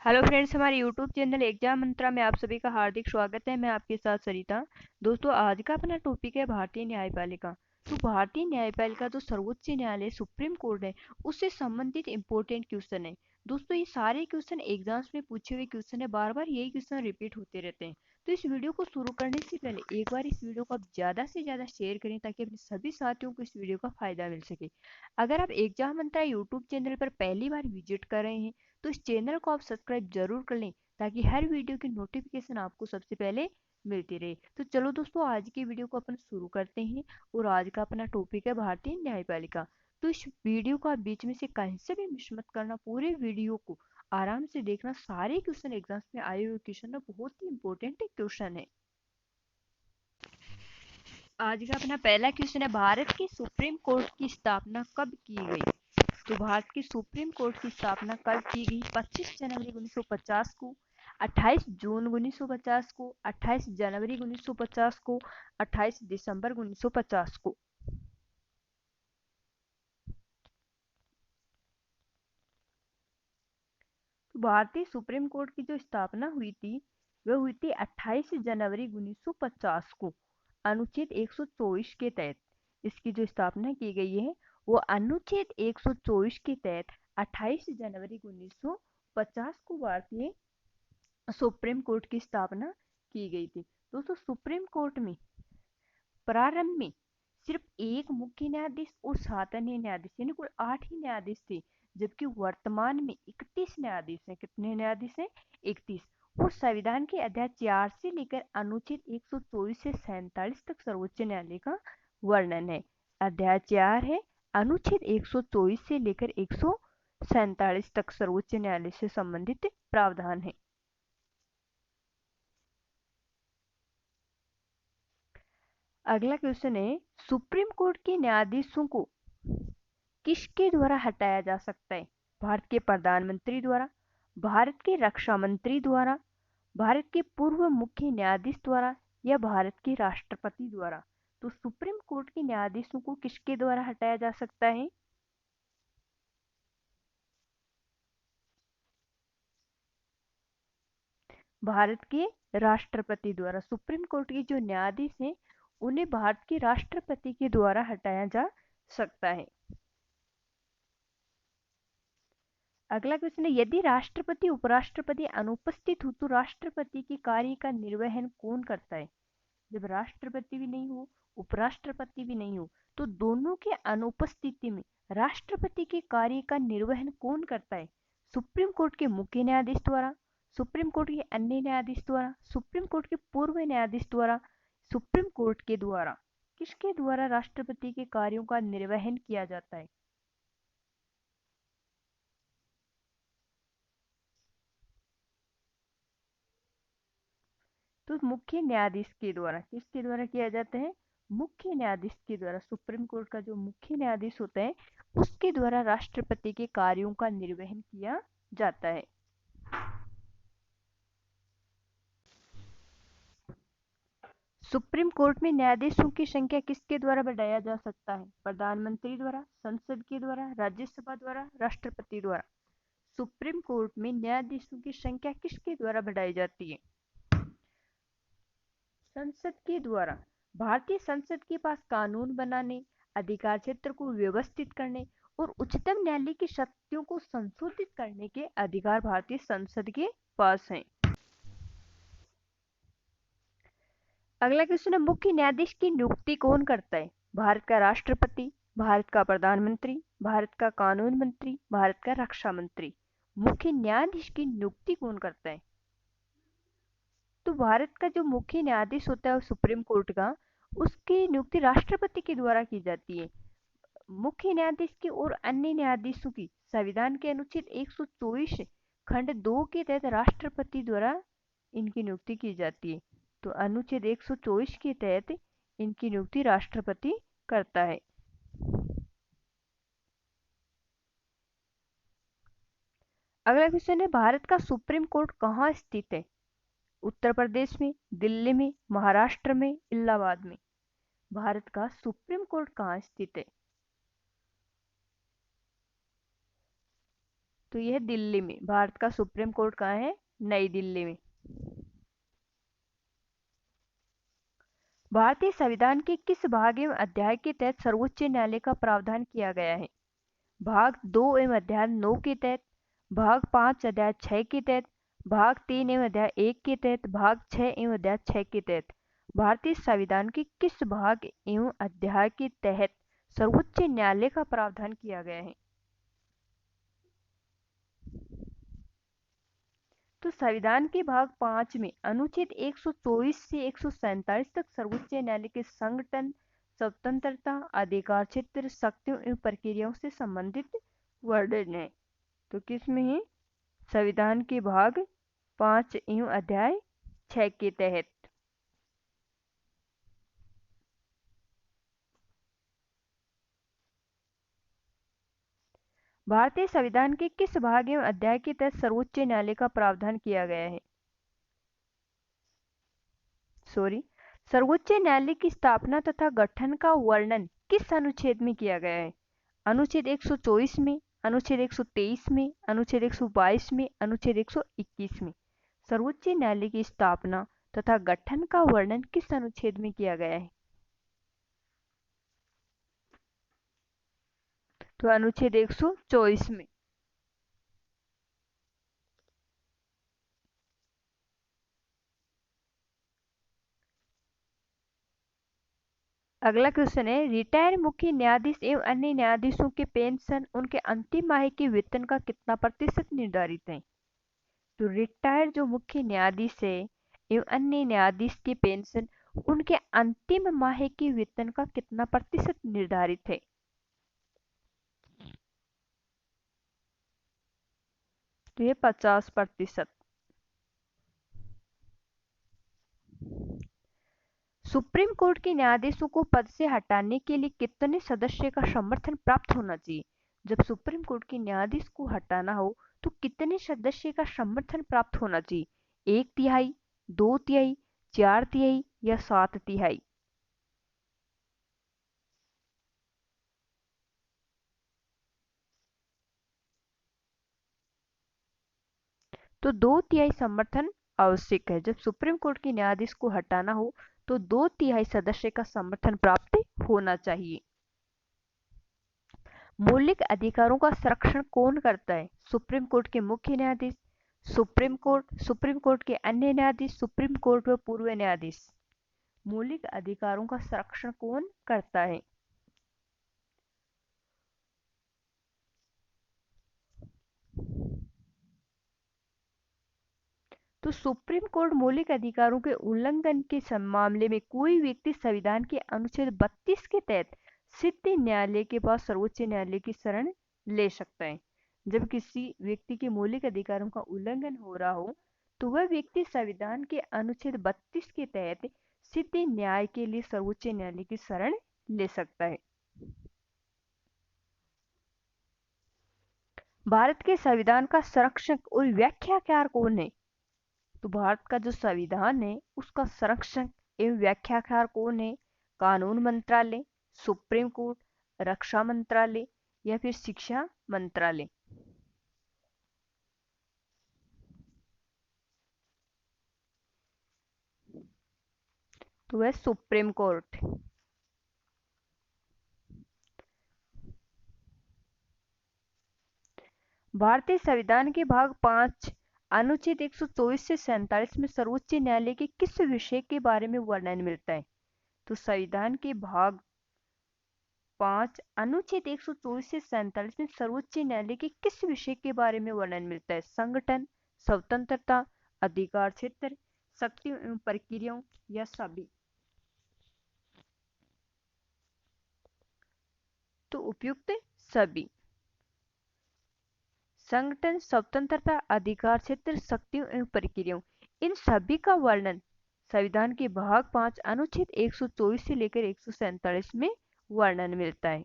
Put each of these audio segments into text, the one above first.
Hello friends, हमारे YouTube channel exam मंत्रा में आप सभी का हार्दिक स्वागत है। मैं आपके साथ सरिता। दोस्तों, आज का अपना टॉपिक है भारतीय न्यायपालिका। तो भारतीय न्यायपालिका जो सर्वोच्च न्यायालय सुप्रीम कोर्ट है, उससे संबंधित इंपॉर्टेंट क्वेश्चन है। दोस्तों, ये सारे क्वेश्चन एग्जाम्स में पूछे हुए क्वेश्चन है, बार बार यही क्वेश्चन रिपीट होते रहते हैं। तो इस वीडियो को शुरू करने से पहले एक बार इस वीडियो को आप ज्यादा से ज्यादा शेयर करें ताकि अपने सभी साथियों को इस वीडियो का फायदा मिल सके। अगर आप एग्जाम मंत्रा यूट्यूब चैनल पर पहली बार विजिट कर रहे हैं तो इस चैनल को आप सब्सक्राइब जरूर कर लें ताकि हर वीडियो की नोटिफिकेशन आपको सबसे पहले मिलती रहे। तो चलो दोस्तों, आज की वीडियो को अपन शुरू करते हैं। और आज का अपना टॉपिक है भारतीय न्यायपालिका। तो इस वीडियो को आप बीच में से कहीं से भी मिस मत करना, पूरे वीडियो को आराम से देखना। सारे क्वेश्चन एग्जाम्स में आए हुए क्वेश्चन है, बहुत ही इंपॉर्टेंट क्वेश्चन है। आज का अपना पहला क्वेश्चन है, भारत की सुप्रीम कोर्ट की स्थापना कब की गई? तो भारत की सुप्रीम कोर्ट की स्थापना कब की गई? 25 जनवरी 1950 को, 28 जून 1950 को, 28 जनवरी 1950 को, 28 दिसंबर 1950 को। तो भारतीय सुप्रीम कोर्ट की जो स्थापना हुई थी वह हुई थी 28 जनवरी 1950 को, अनुच्छेद 124 के तहत। इसकी जो स्थापना की गई है वो अनुच्छेद 124 के तहत 28 जनवरी 1950 को भारतीय सुप्रीम कोर्ट की स्थापना की गई थी। दोस्तों, सुप्रीम कोर्ट में प्रारंभ में सिर्फ एक मुख्य न्यायाधीश और 7 अन्य न्यायाधीश यानी कुल 8 ही न्यायाधीश थे, जबकि वर्तमान में 31 न्यायाधीश हैं। कितने न्यायाधीश हैं? 31। और संविधान के अध्याय 4 से लेकर अनुच्छेद 124 से 47 तक सर्वोच्च न्यायालय का वर्णन है। अध्याय 4 है, अनुच्छेद 124 से लेकर 147 तक सर्वोच्च न्यायालय से संबंधित प्रावधान है। अगला क्वेश्चन है, सुप्रीम कोर्ट के न्यायाधीशों को किसके द्वारा हटाया जा सकता है? भारत के प्रधानमंत्री द्वारा, भारत के रक्षा मंत्री द्वारा, भारत के पूर्व मुख्य न्यायाधीश द्वारा या भारत के राष्ट्रपति द्वारा। तो सुप्रीम कोर्ट के न्यायाधीशों को किसके द्वारा हटाया जा सकता है? भारत के राष्ट्रपति द्वारा। सुप्रीम कोर्ट के जो न्यायाधीश हैं उन्हें भारत के राष्ट्रपति के द्वारा हटाया जा सकता है। अगला क्वेश्चन है, यदि राष्ट्रपति उपराष्ट्रपति अनुपस्थित हो तो राष्ट्रपति के कार्य का निर्वहन कौन करता है? जब राष्ट्रपति भी नहीं हो, उपराष्ट्रपति भी नहीं हो, तो दोनों के अनुपस्थिति में राष्ट्रपति के कार्य का निर्वहन कौन करता है? सुप्रीम कोर्ट के मुख्य न्यायाधीश द्वारा, सुप्रीम कोर्ट के अन्य न्यायाधीश द्वारा, सुप्रीम कोर्ट के पूर्व न्यायाधीश द्वारा, सुप्रीम कोर्ट के द्वारा। किसके द्वारा राष्ट्रपति के कार्यों का निर्वहन किया जाता है? तो मुख्य न्यायाधीश के द्वारा। किसके द्वारा किया जाता है? मुख्य न्यायाधीश के द्वारा। सुप्रीम कोर्ट का जो मुख्य न्यायाधीश होता है उसके द्वारा राष्ट्रपति के कार्यों का निर्वहन किया जाता है। सुप्रीम कोर्ट में न्यायाधीशों की संख्या किसके द्वारा बढ़ाया जा सकता है? प्रधानमंत्री द्वारा, संसद के द्वारा, राज्यसभा द्वारा, राष्ट्रपति द्वारा। सुप्रीम कोर्ट में न्यायाधीशों की संख्या किसके द्वारा बढ़ाई जाती है? संसद के द्वारा। भारतीय संसद के पास कानून बनाने, अधिकार क्षेत्र को व्यवस्थित करने और उच्चतम न्यायालय की शक्तियों को संशोधित करने के अधिकार भारतीय संसद के पास हैं। अगला क्वेश्चन है, मुख्य न्यायाधीश की नियुक्ति कौन करता है? भारत का राष्ट्रपति, भारत का प्रधानमंत्री, भारत का कानून मंत्री, भारत का रक्षा मंत्री। मुख्य न्यायाधीश की नियुक्ति कौन करता है? तो भारत का जो मुख्य न्यायाधीश होता है सुप्रीम कोर्ट का, उसकी नियुक्ति राष्ट्रपति के द्वारा की जाती है। मुख्य न्यायाधीश की और अन्य न्यायाधीशों की संविधान के अनुच्छेद 124 खंड 2 के तहत राष्ट्रपति द्वारा इनकी नियुक्ति की जाती है। तो अनुच्छेद 124 के तहत इनकी नियुक्ति राष्ट्रपति करता है। अगला क्वेश्चन है, भारत का सुप्रीम कोर्ट कहाँ स्थित है? उत्तर प्रदेश में, दिल्ली में, महाराष्ट्र में, इलाहाबाद में। भारत का सुप्रीम कोर्ट कहाँ स्थित है? तो यह दिल्ली में, भारत का सुप्रीम कोर्ट कहाँ है? नई दिल्ली में। भारतीय संविधान के किस भाग एवं अध्याय के तहत सर्वोच्च न्यायालय का प्रावधान किया गया है? भाग 2 एवं अध्याय 9 के तहत, भाग 5 अध्याय 6 के तहत, भाग 3 एवं अध्याय 1 के तहत, भाग 6 एवं अध्याय 6 के तहत। भारतीय संविधान के किस भाग एवं अध्याय के तहत सर्वोच्च न्यायालय का प्रावधान किया गया है? तो संविधान के भाग 5 में अनुच्छेद 124 से 147 तक सर्वोच्च न्यायालय के संगठन, स्वतंत्रता, अधिकार क्षेत्र, शक्तियों एवं प्रक्रियाओं से संबंधित वर्णन है। तो किस में है? संविधान के भाग 5 एवं अध्याय 6 के तहत। भारतीय संविधान के किस भाग एवं अध्याय के तहत सर्वोच्च न्यायालय का प्रावधान किया गया है? सर्वोच्च न्यायालय की स्थापना तथा गठन का वर्णन किस अनुच्छेद में किया गया है? अनुच्छेद 124 में, अनुच्छेद 123 में, अनुच्छेद 122 में, अनुच्छेद 121 में। सर्वोच्च न्यायालय की स्थापना तथा गठन का वर्णन किस अनुच्छेद में किया गया है? तो अनुच्छेद 124 में। अगला क्वेश्चन है, रिटायर मुख्य न्यायाधीश एवं अन्य न्यायाधीशों के पेंशन उनके अंतिम माह के वेतन का कितना प्रतिशत निर्धारित है? तो रिटायर जो मुख्य न्यायाधीश है एवं अन्य न्यायाधीश की पेंशन उनके अंतिम माह के वेतन का कितना प्रतिशत निर्धारित है? तो ये 50%। सुप्रीम कोर्ट के न्यायाधीशों को पद से हटाने के लिए कितने सदस्य का समर्थन प्राप्त होना चाहिए? जब सुप्रीम कोर्ट के न्यायाधीश को हटाना हो तो कितने सदस्य का समर्थन प्राप्त होना चाहिए? 1/3, 2/3, 4/3 या 7/3? तो 2/3 समर्थन आवश्यक है। जब सुप्रीम कोर्ट के न्यायाधीश को हटाना हो तो 2/3 सदस्य का समर्थन प्राप्त होना चाहिए। मौलिक अधिकारों का संरक्षण कौन करता है? सुप्रीम कोर्ट के मुख्य न्यायाधीश, सुप्रीम कोर्ट के अन्य न्यायाधीश, सुप्रीम कोर्ट व पूर्व न्यायाधीश। मौलिक अधिकारों का संरक्षण कौन करता है? तो सुप्रीम कोर्ट मौलिक अधिकारों के उल्लंघन के मामले में कोई व्यक्ति संविधान के अनुच्छेद 32 के तहत सिद्ध न्यायालय के पास सर्वोच्च न्यायालय की शरण ले सकता है। जब किसी व्यक्ति के मौलिक अधिकारों का उल्लंघन हो रहा हो तो वह व्यक्ति संविधान के अनुच्छेद 32 के तहत सिद्ध न्याय के लिए सर्वोच्च न्यायालय की शरण ले सकता है। भारत के संविधान का संरक्षक और व्याख्याकार कौन है? तो भारत का जो संविधान है उसका संरक्षक एवं व्याख्याकार कौन है? कानून मंत्रालय, सुप्रीम कोर्ट, रक्षा मंत्रालय या फिर शिक्षा मंत्रालय? तो वह सुप्रीम कोर्ट। भारतीय संविधान के भाग 5 अनुच्छेद 124 से 47 में सर्वोच्च न्यायालय के किस विषय के बारे में वर्णन मिलता है? तो संविधान के भाग 5 अनुच्छेद 124 से 47 में सर्वोच्च न्यायालय के किस विषय के बारे में वर्णन मिलता है? संगठन, स्वतंत्रता, अधिकार क्षेत्र, शक्तियों एवं प्रक्रियाओं या सभी? तो उपयुक्त सभी। संगठन, स्वतंत्रता, अधिकार क्षेत्र, शक्तियों एवं प्रक्रियाओं, इन सभी का वर्णन संविधान के भाग 5 अनुच्छेद 124 से लेकर 147 में वर्णन मिलता है।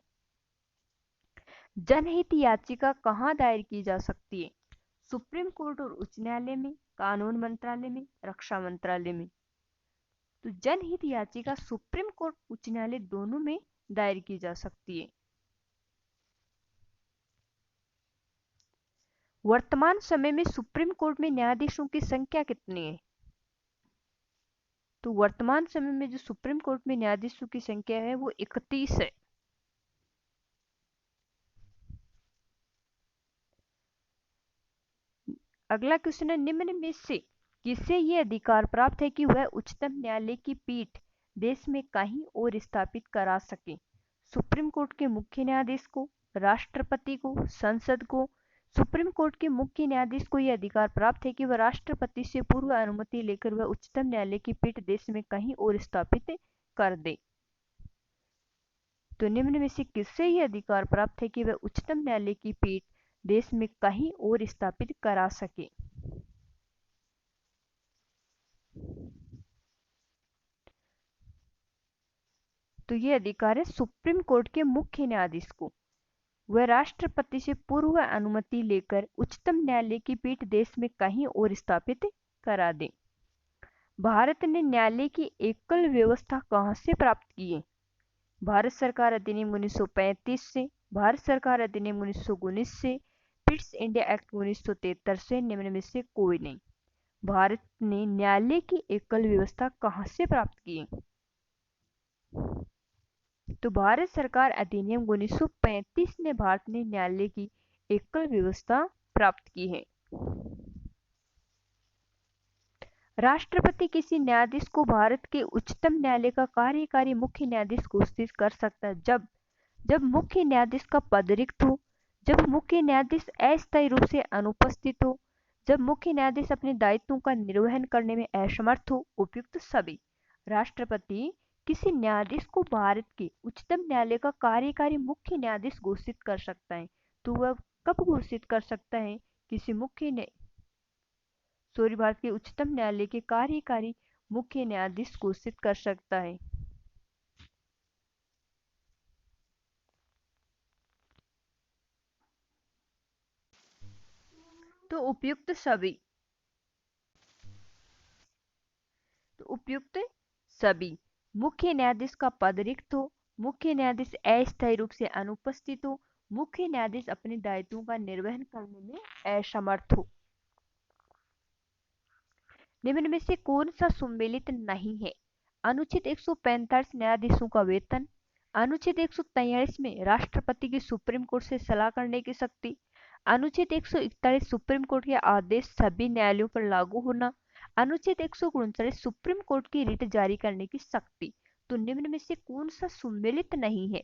जनहित याचिका कहाँ दायर की जा सकती है? सुप्रीम कोर्ट और उच्च न्यायालय में, कानून मंत्रालय में, रक्षा मंत्रालय में। तो जनहित याचिका सुप्रीम कोर्ट, उच्च न्यायालय दोनों में दायर की जा सकती है। वर्तमान समय में सुप्रीम कोर्ट में न्यायाधीशों की संख्या कितनी है? तो वर्तमान समय में जो सुप्रीम कोर्ट में न्यायाधीशों की संख्या है वो 31 है। अगला क्वेश्चन है, निम्न में से किसे ये अधिकार प्राप्त है कि वह उच्चतम न्यायालय की पीठ देश में कहीं और स्थापित करा सके? सुप्रीम कोर्ट के मुख्य न्यायाधीश को, राष्ट्रपति को, संसद को? सुप्रीम कोर्ट के मुख्य न्यायाधीश को यह अधिकार प्राप्त है कि वह राष्ट्रपति से पूर्व अनुमति लेकर वह उच्चतम न्यायालय की पीठ देश में कहीं और स्थापित कर दे। तो निम्न में से किससे यह अधिकार प्राप्त है कि वह उच्चतम न्यायालय की पीठ देश में कहीं और स्थापित करा सके? तो यह अधिकार है सुप्रीम कोर्ट के मुख्य न्यायाधीश को। वह राष्ट्रपति से पूर्व अनुमति लेकर उच्चतम न्यायालय की पीठ देश में कहीं और स्थापित करा दे। भारत ने न्यायालय की एकल व्यवस्था कहां से प्राप्त की है? भारत सरकार अधिनियम 1935 से, भारत सरकार अधिनियम 1919 से, पिट्स इंडिया एक्ट 1973 से, निम्न में से कोई नहीं। भारत ने न्यायालय की एकल व्यवस्था कहां से प्राप्त की है? तो भारत सरकार अधिनियम 1935 ने भारत ने न्यायालय की एकल व्यवस्था प्राप्त की है। राष्ट्रपति किसी न्यायाधीश को भारत के उच्चतम न्यायालय का कार्यकारी मुख्य न्यायाधीश घोषित कर सकता है जब जब मुख्य न्यायाधीश का पद रिक्त हो, जब मुख्य न्यायाधीश अस्थायी रूप से अनुपस्थित हो, जब मुख्य न्यायाधीश अपने दायित्वों का निर्वहन करने में असमर्थ हो, उपयुक्त सभी। राष्ट्रपति किसी न्यायाधीश को भारत के उच्चतम न्यायालय का कार्यकारी मुख्य न्यायाधीश घोषित कर सकता है। तो वह कब घोषित कर सकता है? किसी भारत के उच्चतम न्यायालय के कार्यकारी मुख्य न्यायाधीश घोषित कर सकता है। तो उपयुक्त सभी। तो उपयुक्त सभी। मुख्य न्यायाधीश का पद रिक्त हो, मुख्य न्यायाधीश अस्थायी रूप से अनुपस्थित हो, मुख्य न्यायाधीश अपने दायित्वों का निर्वहन करने में असमर्थ हो। निम्न में से कौन सा सुमेलित नहीं है? अनुच्छेद 145 न्यायाधीशों का वेतन, अनुच्छेद 143 में राष्ट्रपति की सुप्रीम कोर्ट से सलाह करने की शक्ति, अनुच्छेद 141 सुप्रीम कोर्ट के आदेश सभी न्यायालयों पर लागू होना, अनुच्छेद 139 सुप्रीम कोर्ट की रिट जारी करने की शक्ति। तो निम्न में से कौन सा सुमेलित नहीं है?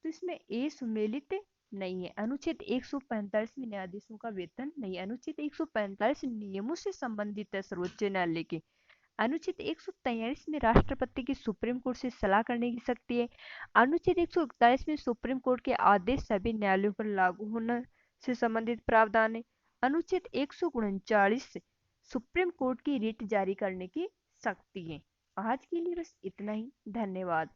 तो इसमें ए सुमेलित नहीं है। अनुच्छेद 145 में न्यायाधीशों का वेतन नहीं। अनुच्छेद 145 नियमों से संबंधित है सर्वोच्च न्यायालय के। अनुच्छेद 143 में राष्ट्रपति की सुप्रीम कोर्ट से सलाह करने की शक्ति है। अनुच्छेद 141 में सुप्रीम कोर्ट के आदेश सभी न्यायालयों पर लागू होने से संबंधित प्रावधान है। अनुच्छेद 139 से सुप्रीम कोर्ट की रिट जारी करने की शक्ति है। आज के लिए बस इतना ही। धन्यवाद।